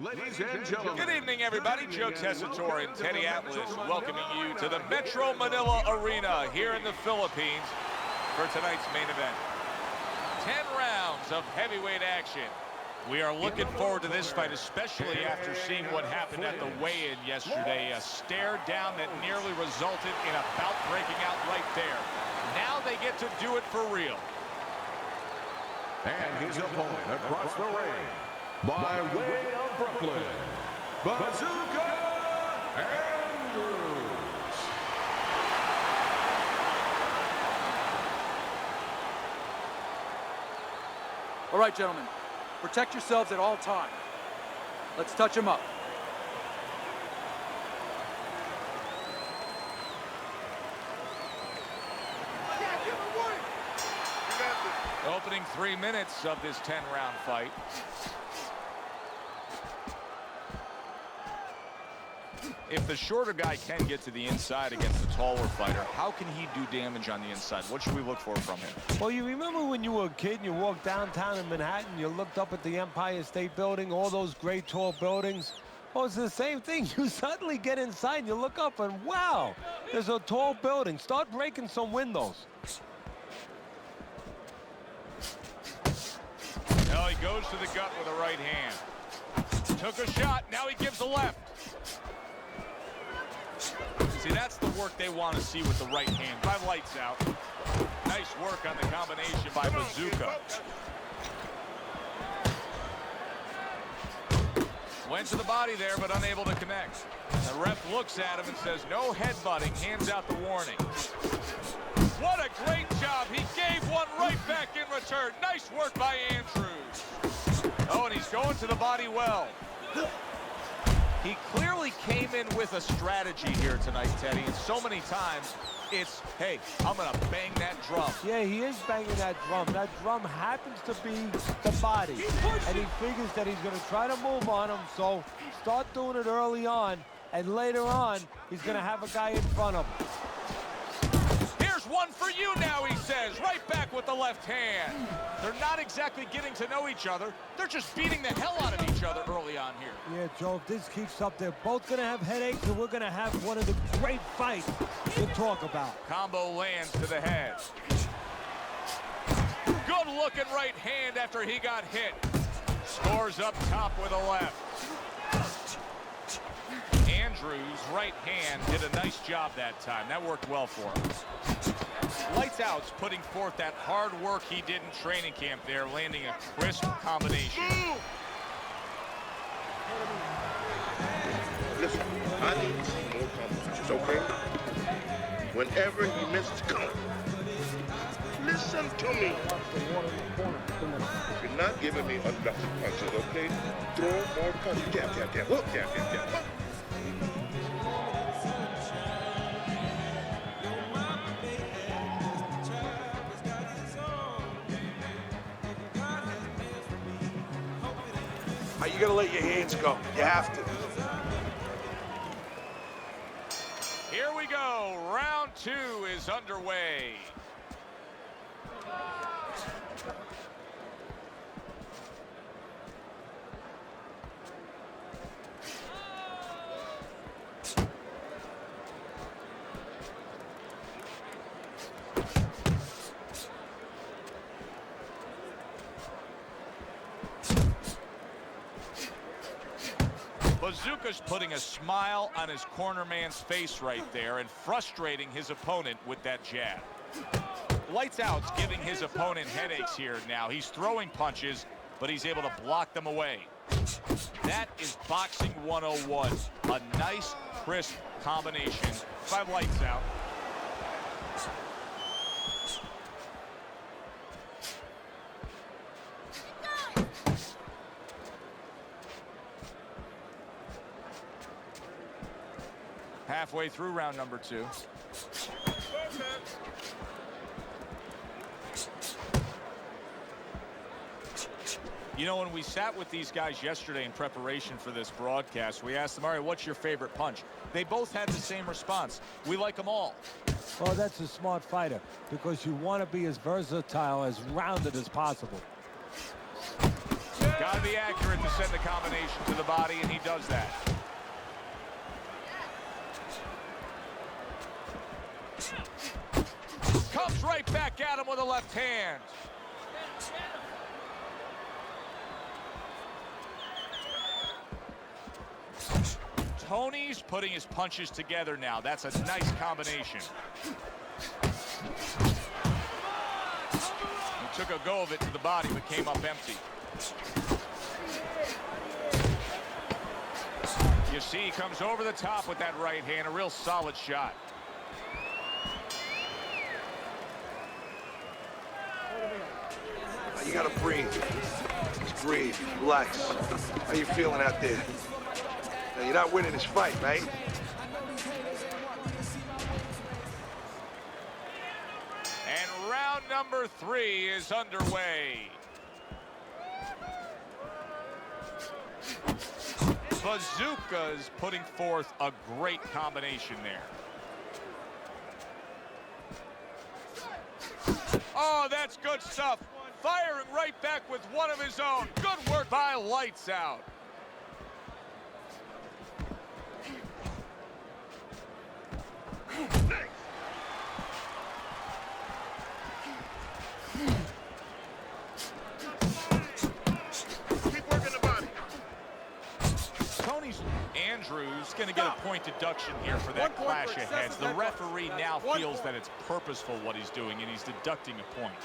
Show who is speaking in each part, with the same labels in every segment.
Speaker 1: Ladies and gentlemen.
Speaker 2: Good evening, everybody. Joe Tessitore and Teddy Atlas welcoming you to the Metro Manila Arena here in the Philippines for tonight's main event. 10 rounds of heavyweight action. We are looking forward to this fight, especially after seeing what happened at the weigh-in yesterday. A stare down that nearly resulted in a bout breaking out right there. Now they get to do it for real.
Speaker 1: And his opponent across the ring, by way of Brooklyn, Bazooka Andrews.
Speaker 3: All right, gentlemen, protect yourselves at all times. Let's touch him up.
Speaker 2: Opening 3 minutes of this 10-round fight. If the shorter guy can get to the inside against the taller fighter, how can he do damage on the inside? What should we look for from him?
Speaker 4: Well, you remember when you were a kid and you walked downtown in Manhattan, you looked up at the Empire State Building, all those great tall buildings? Well, it's the same thing. You suddenly get inside and you look up and, wow, there's a tall building. Start breaking some windows.
Speaker 2: Now he goes to the gut with a right hand. Took a shot, now he gives a left. See, that's the work they want to see with the right hand. 5 lights out. Nice work on the combination by Bazooka. Went to the body there, but unable to connect. The ref looks at him and says, no headbutting, hands out the warning. What a great job. He gave one right back in return. Nice work by Andrews. Oh, and he's going to the body well. He clearly came in with a strategy here tonight, Teddy, and so many times it's, hey, I'm going to bang that drum.
Speaker 4: Yeah, he is banging that drum. That drum happens to be the body, and he figures that he's going to try to move on him, so start doing it early on, and later on, he's going to have a guy in front of him.
Speaker 2: One for you now, he says, right back with the left hand. They're not exactly getting to know each other. They're just beating the hell out of each other early on here.
Speaker 4: Yeah, Joe, if this keeps up, they're both going to have headaches, and we're going to have one of the great fights to talk about.
Speaker 2: Combo lands to the head. Good looking right hand after he got hit. Scores up top with a left. Andrews' right hand did a nice job that time. That worked well for him. Lights Out's putting forth that hard work he did in training camp there, landing a crisp combination.
Speaker 5: Listen, I need to see more combinations, okay? Whenever he misses, come on. Listen to me. You're not giving me enough punches, okay? Throw more punches. Jab, jab, jab. Hook, jab, jab, jab. Hook.
Speaker 6: You gotta let your hands go. You have to.
Speaker 2: Here we go. Round 2 is underway. Bazooka's putting a smile on his corner man's face right there and frustrating his opponent with that jab. Lights Out's giving his opponent headaches here now. He's throwing punches, but he's able to block them away. That is boxing 101. A nice, crisp combination. 5 lights out. Halfway through round number 2. You know, when we sat with these guys yesterday in preparation for this broadcast, we asked them, all right, what's your favorite punch? They both had the same response. We like them all.
Speaker 4: Well, that's a smart fighter, because you want to be as versatile, as rounded as possible.
Speaker 2: Got to be accurate to send the combination to the body, and he does that. Comes right back at him with a left hand. Tony's putting his punches together now. That's a nice combination. He took a go of it to the body, but came up empty. You see, he comes over the top with that right hand. A real solid shot.
Speaker 6: You gotta breathe. Just breathe. Relax. How you feeling out there? Now, you're not winning this fight, right?
Speaker 2: And round number 3 is underway. Bazooka's putting forth a great combination there. Oh, that's good stuff. Firing right back with one of his own. Good work by Lights Out.
Speaker 5: Keep working the body.
Speaker 2: Tony's Andrews going to get a point deduction here for that clash of heads. The referee now feels that it's purposeful what he's doing, and he's deducting a point.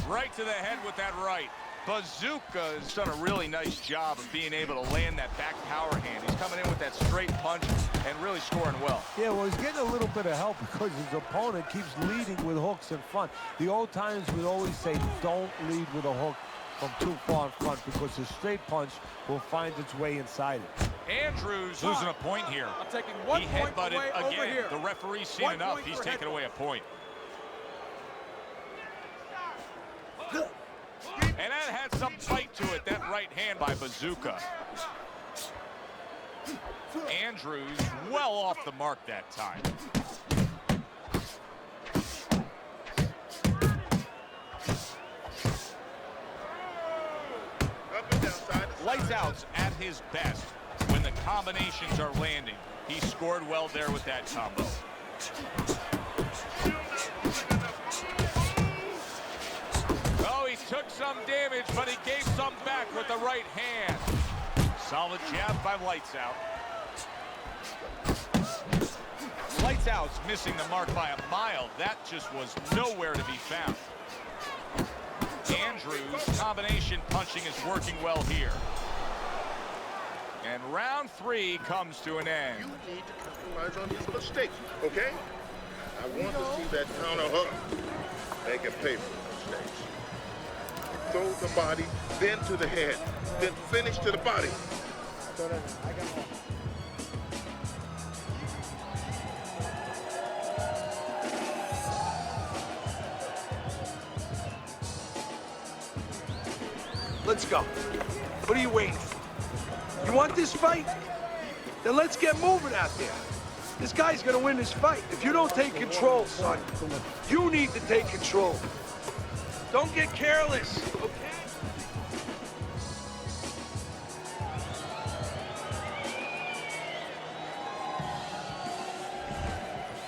Speaker 2: Right to the head with that right. Bazooka's done a really nice job of being able to land that back power hand. He's coming in with that straight punch and really scoring well.
Speaker 4: Yeah, well, he's getting a little bit of help because his opponent keeps leading with hooks in front. The old timers would always say, don't lead with a hook from too far in front because the straight punch will find its way inside it.
Speaker 2: Andrews losing a point here.
Speaker 3: I'm taking 1
Speaker 2: He
Speaker 3: point
Speaker 2: headbutted
Speaker 3: away over
Speaker 2: again.
Speaker 3: here.
Speaker 2: The referee's seen
Speaker 3: 1
Speaker 2: enough.
Speaker 3: point
Speaker 2: He's
Speaker 3: for
Speaker 2: taking
Speaker 3: headbutt.
Speaker 2: away a point. And that had some fight to it, that right hand by Bazooka. Andrews well off the mark that time.
Speaker 5: Up and down, side to side.
Speaker 2: Lights Out's at his best when the combinations are landing. He scored well there with that combo. Oh, he took some damage, but he gave some back with the right hand. Solid jab by Lights Out. Lights Out's missing the mark by a mile. That just was nowhere to be found. Andrews' combination punching is working well here. And round 3 comes to an end.
Speaker 5: You need to capitalize on his mistakes, okay? I want to see that counter hook. Make him pay for the mistakes. Throw the body, then to the head, then finish to the body.
Speaker 6: Let's go. What are you waiting for? You want this fight? Then let's get moving out there. This guy's gonna win this fight. If you don't take control, son, you need to take control. Don't get careless, okay?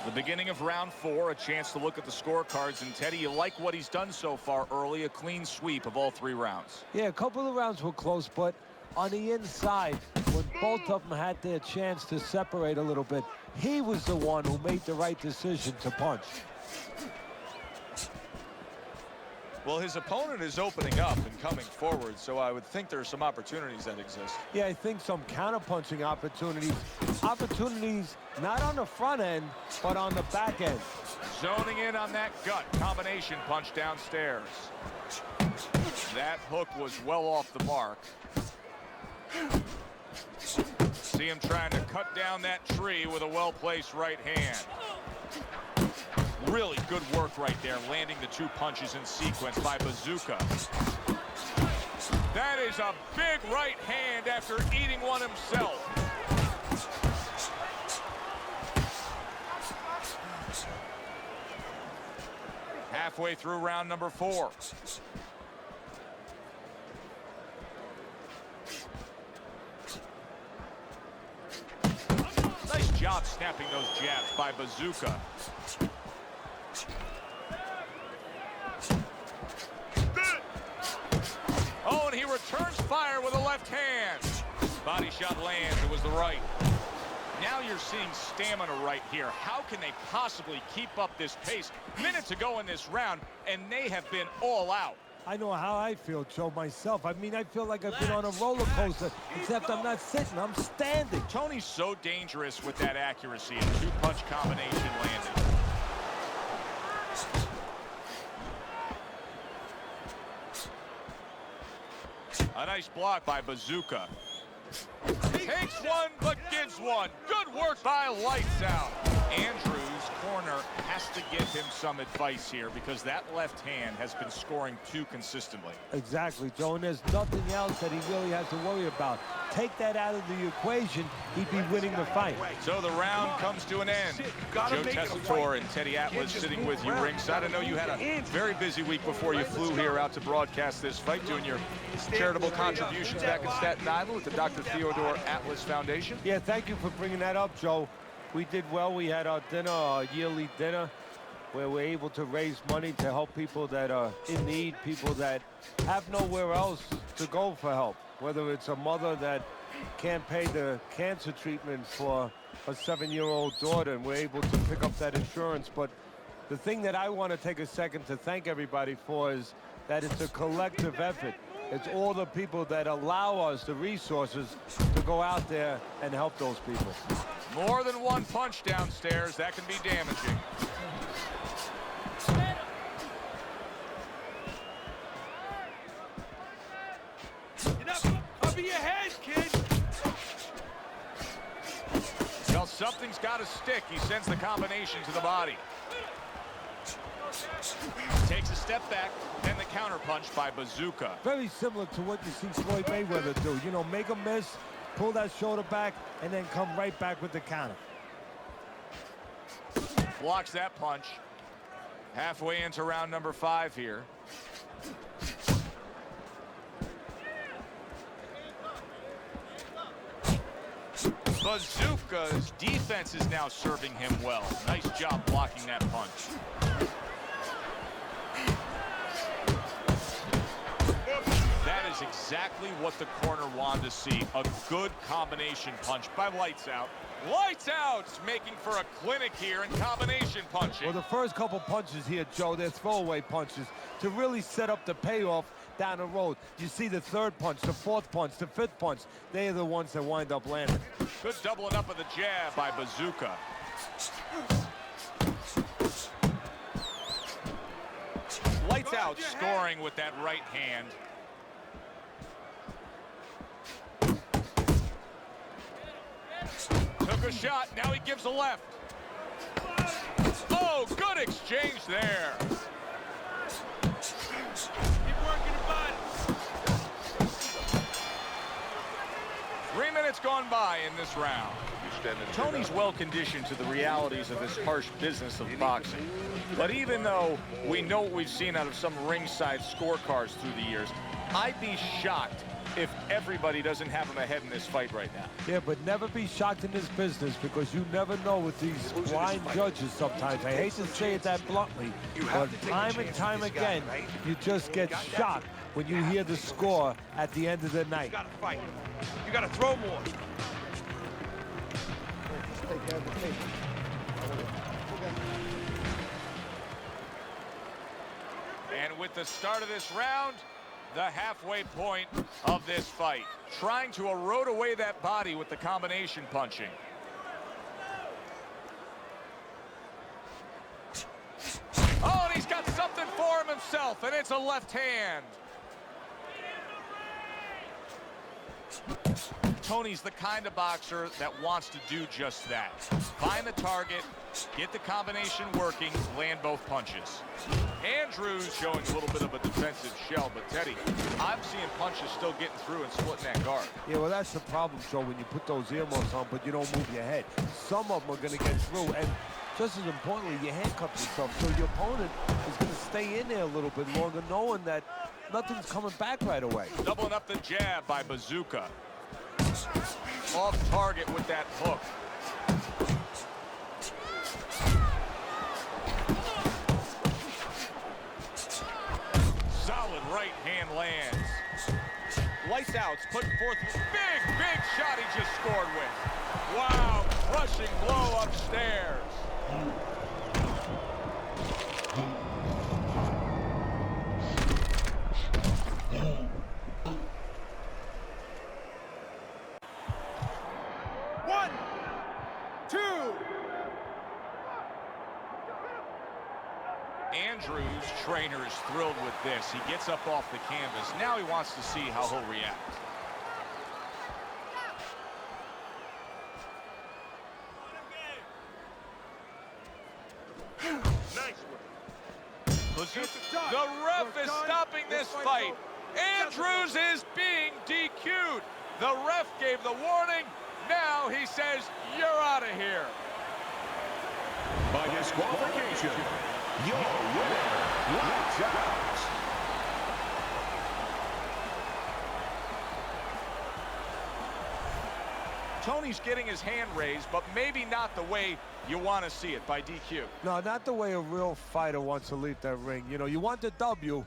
Speaker 2: The beginning of round 4, a chance to look at the scorecards. And Teddy, you like what he's done so far early, a clean sweep of all 3 rounds.
Speaker 4: Yeah, a couple of rounds were close, but on the inside, when both of them had their chance to separate a little bit, he was the one who made the right decision to punch.
Speaker 2: Well, his opponent is opening up and coming forward, so I would think there are some opportunities that exist.
Speaker 4: Yeah, I think some counter-punching opportunities. Opportunities not on the front end, but on the back end.
Speaker 2: Zoning in on that gut combination punch downstairs. That hook was well off the mark. See him trying to cut down that tree with a well-placed right hand. Really good work right there, landing the 2 punches in sequence by Bazooka. That is a big right hand after eating one himself. Halfway through round number 4. job snapping those jabs by Bazooka. Oh, and he returns fire with a left hand. Body shot lands. It was the right. Now you're seeing stamina right here. How can they possibly keep up this pace? Minutes ago in this round, and they have been all out.
Speaker 4: I know how I feel, Joe, myself. I mean, I feel like I've been on a roller coaster, except I'm not sitting, I'm standing.
Speaker 2: Tony's so dangerous with that accuracy and two-punch combination landing. A nice block by Bazooka. Takes one, but gives one. Good work by Lights Out. Andrews' corner has to give him some advice here because that left hand has been scoring too consistently.
Speaker 4: Exactly, Joe, and there's nothing else that he really has to worry about. Take that out of the equation, he'd be winning the fight.
Speaker 2: So the round comes to an end. Joe Tessitore and Teddy Atlas sitting with you ringside. I know you had a very busy week before you flew here out to broadcast this fight, doing your charitable contributions back in Staten Island with the Dr. Theodore Atlas Foundation.
Speaker 4: Yeah, thank you for bringing that up, Joe. We did well. We had our dinner, our yearly dinner, where we're able to raise money to help people that are in need, people that have nowhere else to go for help. Whether it's a mother that can't pay the cancer treatment for a 7-year-old daughter, and we're able to pick up that insurance. But the thing that I want to take a second to thank everybody for is that it's a collective effort. It's all the people that allow us the resources to go out there and help those people.
Speaker 2: More than one punch downstairs, that can be damaging.
Speaker 6: Cover your head, kid.
Speaker 2: Well, something's got to stick. He sends the combination to the body. Takes a step back, then the counter punch by Bazooka.
Speaker 4: Very similar to what you see Floyd Mayweather do. You know, make a miss, pull that shoulder back, and then come right back with the counter.
Speaker 2: Blocks that punch. Halfway into round number 5 here. Bazooka's defense is now serving him well. Nice job blocking that punch. That is exactly what the corner wanted to see. A good combination punch by Lights Out. Lights Out's making for a clinic here in combination punching.
Speaker 4: Well, the first couple punches here, Joe, they're throwaway punches to really set up the payoff down the road. You see the third punch, the fourth punch, the fifth punch. They are the ones that wind up landing.
Speaker 2: Good doubling up of the jab by Bazooka. Lights Out scoring with that right hand. Took a shot, now he gives a left. Oh, good exchange there.
Speaker 6: Keep working the body.
Speaker 2: 3 minutes gone by in this round. Tony's well conditioned to the realities of this harsh business of boxing. But even though we know what we've seen out of some ringside scorecards through the years, I'd be shocked if everybody doesn't have him ahead in this fight right now.
Speaker 4: Yeah, but never be shocked in this business because you never know with these blind judges sometimes. I hate to say it that bluntly, but time and time again, you just get shocked when you hear the score at the end of the night.
Speaker 6: You gotta fight. You gotta throw more.
Speaker 2: And with the start of this round, the halfway point of this fight. Trying to erode away that body with the combination punching. Oh, and he's got something for him himself, and it's a left hand. Tony's the kind of boxer that wants to do just that. Find the target, get the combination working, land both punches. Andrews showing a little bit of a defensive shell, but Teddy, I'm seeing punches still getting through and splitting that guard.
Speaker 4: Yeah, well, that's the problem, Joe, when you put those earmuffs on, but you don't move your head. Some of them are going to get through, and just as importantly, you handcuff yourself, so your opponent is going to stay in there a little bit longer, knowing that nothing's coming back right away.
Speaker 2: Doubling up the jab by Bazooka. Off target with that hook. right hand lands. Lights out's putting forth big shot he just scored with. Wow, crushing blow upstairs.
Speaker 6: One, two.
Speaker 2: Andrews' trainer is thrilled with this. He gets up off the canvas. Now he wants to see how he'll react.
Speaker 5: Nice one.
Speaker 2: The ref is stopping this fight. Andrews is being DQ'd. The ref gave the warning. Now he says, you're out of here.
Speaker 1: By disqualification, your winner, lights out.
Speaker 2: Tony's getting his hand raised, but maybe not the way you want to see it by DQ.
Speaker 4: No, not the way a real fighter wants to leave that ring. You know, you want the W,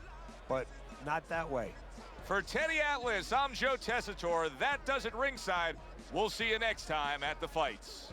Speaker 4: but not that way.
Speaker 2: For Teddy Atlas, I'm Joe Tessitore. That does it ringside. We'll see you next time at the fights.